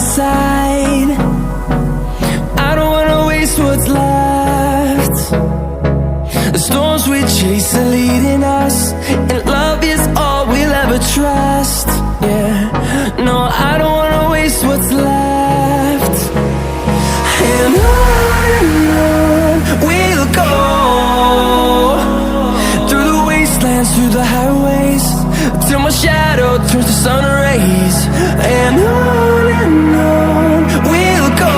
side. I don't wanna waste what's left. The storms we chase are leading us, and love is all we'll ever trust. Yeah, no, I don't wanna waste what's left. And on we'll go, through the wastelands, through the highways, till my shadow turns to sun rays. And on we'll go,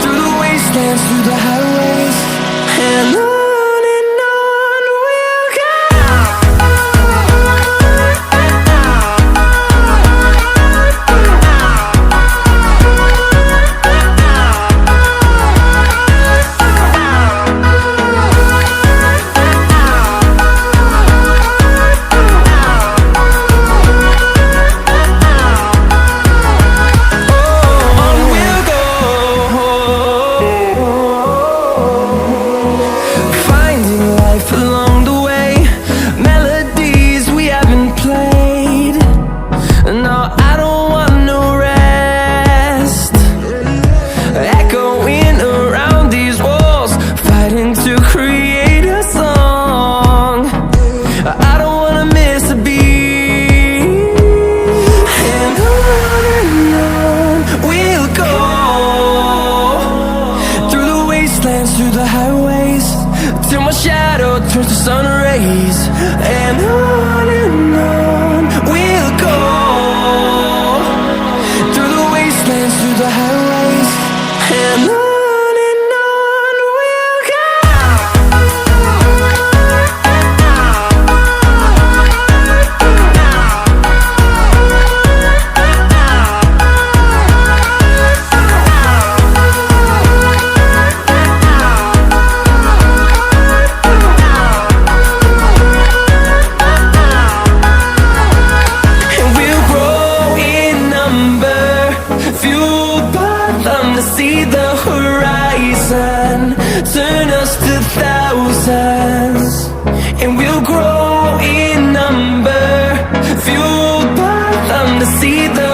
through the wastelands, through the highways, and on we'll go. Through the highways, till my shadow turns to sun rays. And on we'll go, through the wastelands, through the highways, and on we'll go. See the horizon, turn us to thousands, and we'll grow in number, fueled by them to see the